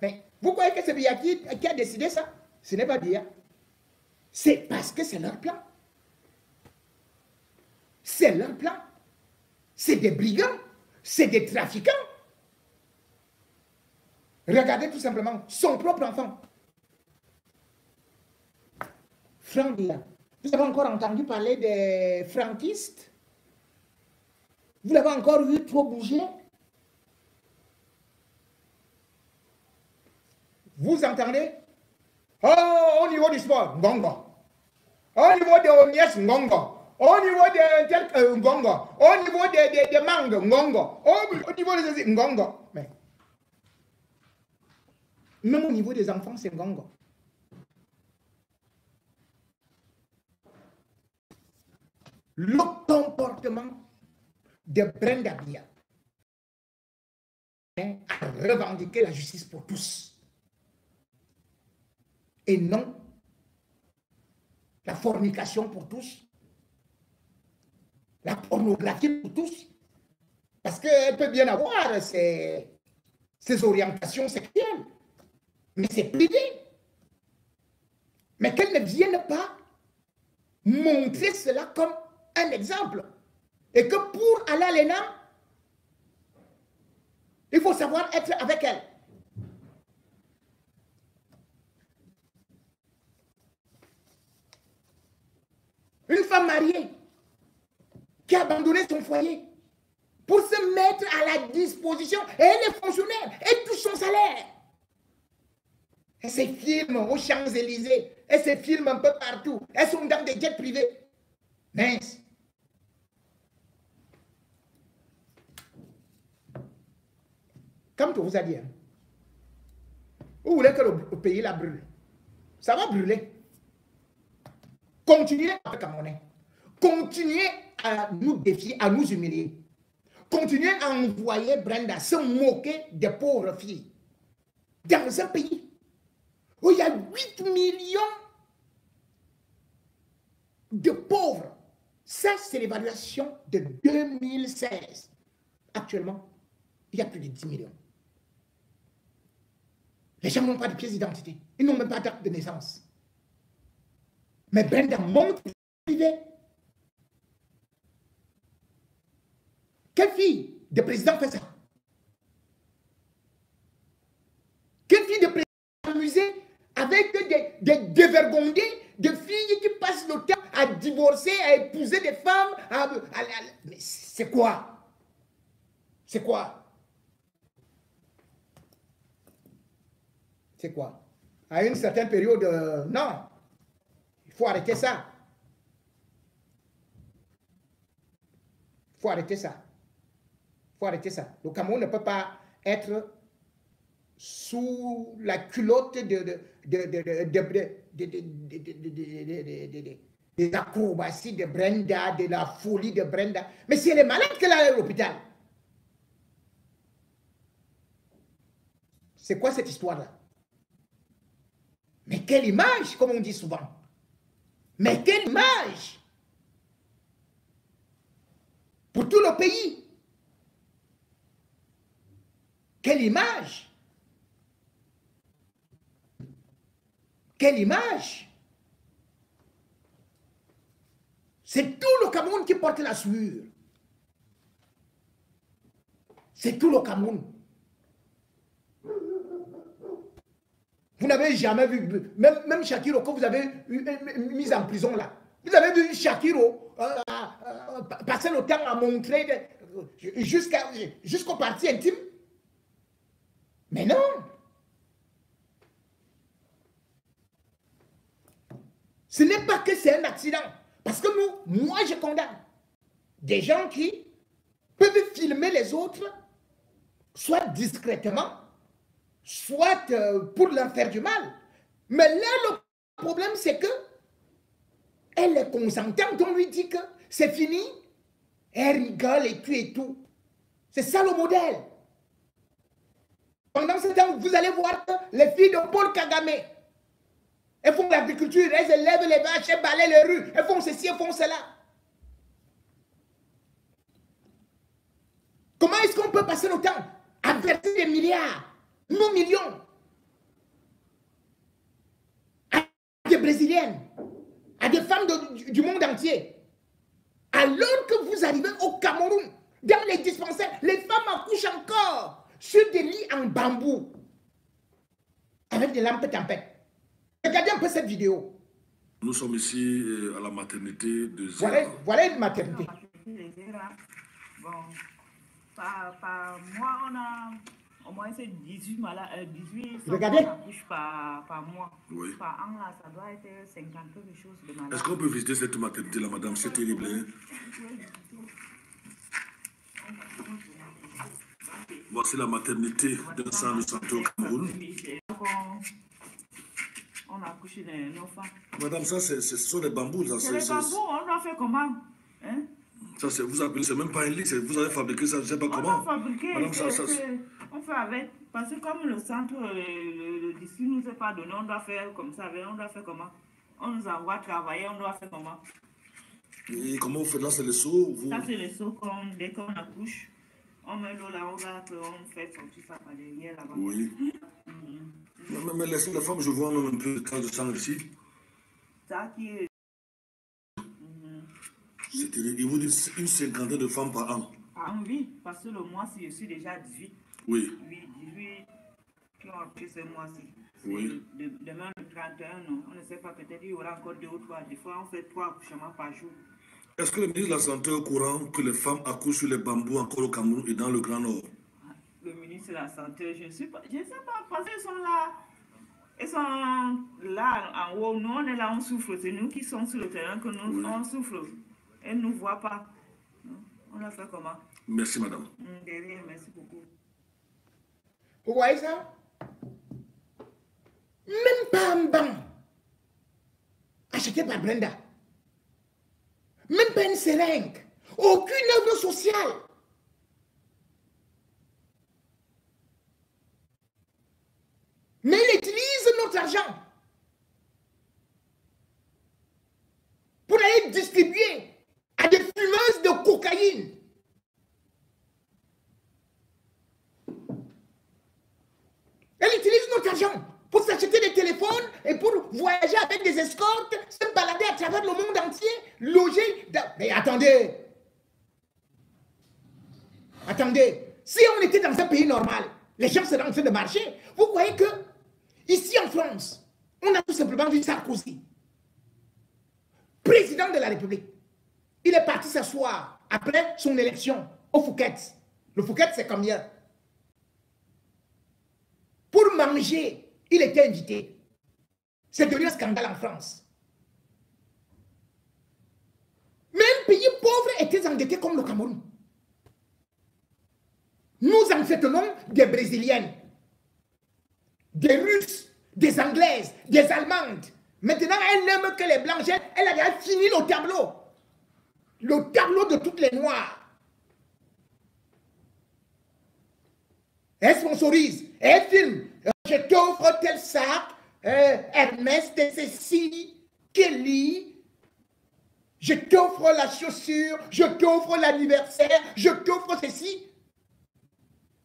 Mais vous croyez que c'est Biya qui a décidé ça? Ce n'est pas Biya. C'est parce que c'est leur plan. C'est leur plan. C'est des brigands. C'est des trafiquants. Regardez tout simplement son propre enfant. Franck Biya. Vous avez encore entendu parler des franquistes? Vous l'avez encore vu trop bouger? Vous entendez? Oh, au niveau du sport, Ngongo. Au niveau des ONS, Ngongo. Au niveau des Ngongo. Au niveau des mangues, Ngongo. Au niveau des Ngongo. Mais même au niveau des enfants, c'est Ngongo. Le comportement de Brenda Biya à revendiquer la justice pour tous et non la fornication pour tous, la pornographie pour tous, parce qu'elle peut bien avoir ses orientations sexuelles, mais c'est privé. Mais qu'elle ne vienne pas montrer cela comme un exemple. Et que pour aller à l'ENA, il faut savoir être avec elle. Une femme mariée qui a abandonné son foyer pour se mettre à la disposition, et elle est fonctionnaire, elle touche son salaire. Elle se filme aux Champs-Élysées, elle se filme un peu partout, elles sont dans des jets privés. Mince. comme on vous a dit, hein, vous voulez que le pays la brûle. Ça va brûler. Continuez avec Camerounais. Continuez à nous défier, à nous humilier. Continuez à envoyer Brenda se moquer des pauvres filles. Dans un pays où il y a 8 millions de pauvres. Ça, c'est l'évaluation de 2016. Actuellement, il y a plus de 10 millions. Les gens n'ont pas de pièce d'identité. Ils n'ont même pas d'acte de naissance. Mais Brenda montre privé. Quelle fille de président fait ça? Quelle fille de président amusée avec des dévergondés, de filles qui passent le temps à divorcer, à épouser des femmes? Mais c'est quoi? C'est quoi? C'est quoi? À une certaine période, non. Il faut arrêter ça. Il faut arrêter ça. Il faut arrêter ça. Le Cameroun ne peut pas être sous la culotte des acrobaties de Brenda, de la folie de Brenda. Mais si elle est malade, qu'elle aille à l'hôpital. C'est quoi cette histoire-là? Mais quelle image, comme on dit souvent. Mais quelle image pour tout le pays. Quelle image. Quelle image. C'est tout le Cameroun qui porte la sueur. C'est tout le Cameroun. Vous n'avez jamais vu, même Shakiro, quand vous avez mis en prison là, vous avez vu Shakiro passer le temps à montrer jusqu'au parti intime. Mais non. Ce n'est pas que c'est un accident. Parce que moi je condamne des gens qui peuvent filmer les autres, soit discrètement, soit pour leur faire du mal. Mais là, le problème, c'est que elle est consentante. On lui dit que c'est fini. Elle rigole et tout. C'est ça le modèle. Pendant ce temps, vous allez voir que les filles de Paul Kagame, elles font l'agriculture, elles élèvent les vaches, elles balayent les rues, elles font ceci, elles font cela. Comment est-ce qu'on peut passer le temps à verser des milliards, nos millions, à des Brésiliennes, à des femmes du monde entier, alors que vous arrivez au Cameroun, dans les dispensaires, les femmes accouchent encore sur des lits en bambou, avec des lampes tempêtes. Regardez un peu cette vidéo. Nous sommes ici à la maternité de Zéra. Voilà une maternité. Bon, par mois, on a au moins 18 Regardez. par mois. Oui. Par an, là, ça doit être 50 quelque chose de malades. Est-ce qu'on peut visiter cette maternité-là, madame? C'est terrible, hein? Voici la maternité d'un centre de santé au Cameroun. On a couché nos femmes. Madame, ça, ce sont des bambous. C'est les bambous, on doit faire comment? Hein? Ça, vous appelez, c'est même pas un lit, vous avez fabriqué ça, je ne sais pas comment. On a fabriqué, madame, on fait avec. Parce que comme le centre, le district ne nous est pas donné, on doit faire comme ça, on doit faire comment? On nous envoie travailler, on doit faire comment? Et comment vous faites là, c'est le seau? Ça, c'est le seau, dès qu'on accouche. On met l'eau là, on fait sortir ça par derrière là-bas. Oui. Mais les femmes, je vois même un peu de cas de sang ici. Ça qui est... Ils vous disent une cinquantaine de femmes par an. Ah oui, parce que le mois-ci, je suis déjà 18. Oui. Oui, 18 qui ont pris ce mois-ci. Oui. Demain, le 31, non. On ne sait pas, peut-être il y aura encore 2 ou 3. Des fois, on fait 3 accouchements par jour. Est-ce que le ministre de la Santé est au courant que les femmes accouchent sur les bambous encore au Cameroun et dans le Grand Nord? Le ministre de la Santé, je ne sais pas, parce qu'ils sont là. Ils sont là en haut. Nous, on est là, on souffre. C'est nous qui sommes sur le terrain que nous, on souffre. Elles ne nous voient pas. On a fait comment? Merci, madame. Derrière, merci beaucoup. Vous voyez ça? Même pas un banc acheté par Brenda. Même pas une seringue. Aucune œuvre sociale. Mais il utilise notre argent pour aller distribuer à des fumeuses de cocaïne. Elle utilise notre argent pour s'acheter des téléphones et pour voyager avec des escortes, se balader à travers le monde entier, loger dans... Mais attendez! Attendez! Si on était dans un pays normal, les gens seraient en train de marcher. Vous voyez que, ici en France, on a tout simplement vu Sarkozy, président de la République. Il est parti s'asseoir après son élection au Fouquet. Le Fouquet, c'est combien? Pour manger, il était invité. C'est devenu un scandale en France. Mais un pays pauvre était endetté comme le Cameroun. Nous entretenons des Brésiliennes, des Russes, des Anglaises, des Allemandes. Maintenant, elle n'aime que les Blanches. Elle a déjà fini le tableau. Le tableau de toutes les Noires. Elle sponsorise, elle filme. Je t'offre tel sac, Hermès, ceci, Kelly. Je t'offre la chaussure, je t'offre l'anniversaire, je t'offre ceci.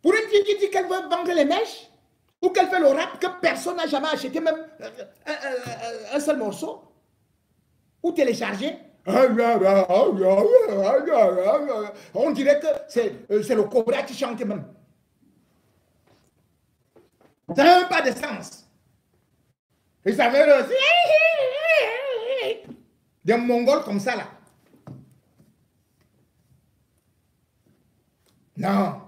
Pour une fille qui dit qu'elle veut vendre les mèches, ou qu'elle fait le rap que personne n'a jamais acheté, même un seul morceau, ou téléchargé. On dirait que c'est le Cobra qui chante même. Ça n'a même pas de sens. Et ça fait des Mongols comme ça là. Non.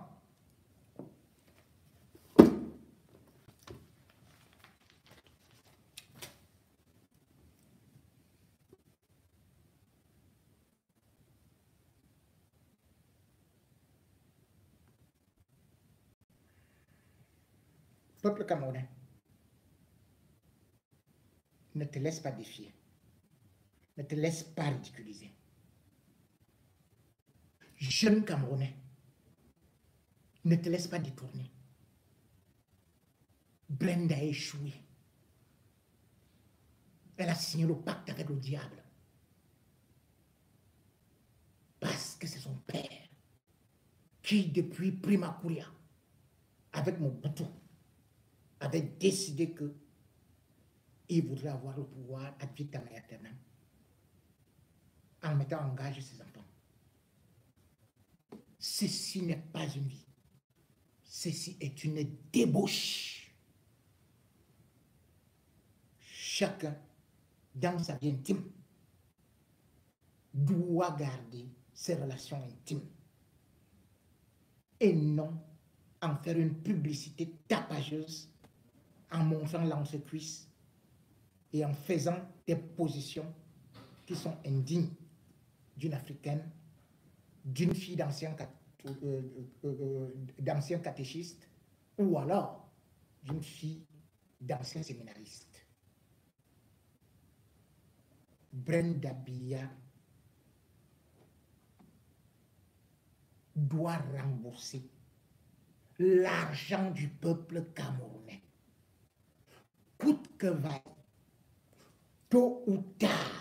Peuple camerounais, ne te laisse pas défier. Ne te laisse pas ridiculiser. Jeune Camerounais, ne te laisse pas détourner. Brenda a échoué. Elle a signé le pacte avec le diable. Parce que c'est son père qui, depuis Prima Curia, avec Mobutu, avait décidé que il voudrait avoir le pouvoir ad vitam aeternam en mettant en gage ses enfants. Ceci n'est pas une vie. Ceci est une débauche. Chacun, dans sa vie intime, doit garder ses relations intimes et non en faire une publicité tapageuse en montrant l'entre-cuisse et en faisant des positions qui sont indignes d'une Africaine, d'une fille d'ancien catéchiste ou alors d'une fille d'ancien séminariste. Brenda Biya doit rembourser l'argent du peuple camerounais. Coûte que vaille, tôt ou tard,